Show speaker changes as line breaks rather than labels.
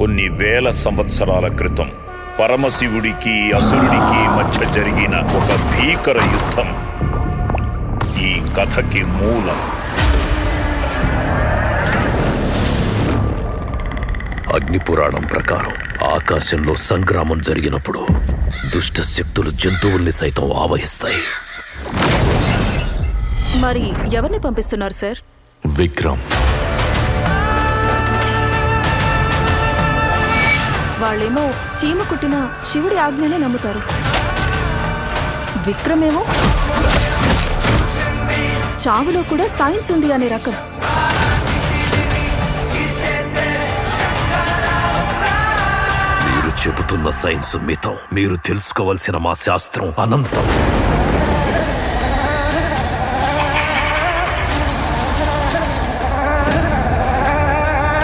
కొన్ని వేల సంవత్సరాల క్రితం పరమశివుడికి అసురుడికి మధ్య జరిగిన ఒక భీకర యుద్ధం ఈ కథకి మూలం.
అగ్నిపురాణం ప్రకారం ఆకాశంలో సంగ్రామం జరిగినప్పుడు దుష్ట శక్తులు జంతువుల్ని సైతం ఆవహిస్తాయి.
మరి ఎవరిని పంపిస్తున్నారు సార్?
విక్రమ్.
వాళ్ళేమో చీమ కుట్టిన శివుడి ఆజ్ఞనే నమ్ముతారు. విక్రమేమో చావులో కూడా సైన్స్ ఉంది అనే రకం.
మీరు చెబుతున్న సైన్స్ మితం, మీరు తెలుసుకోవలసిన మా శాస్త్రం అనంతం.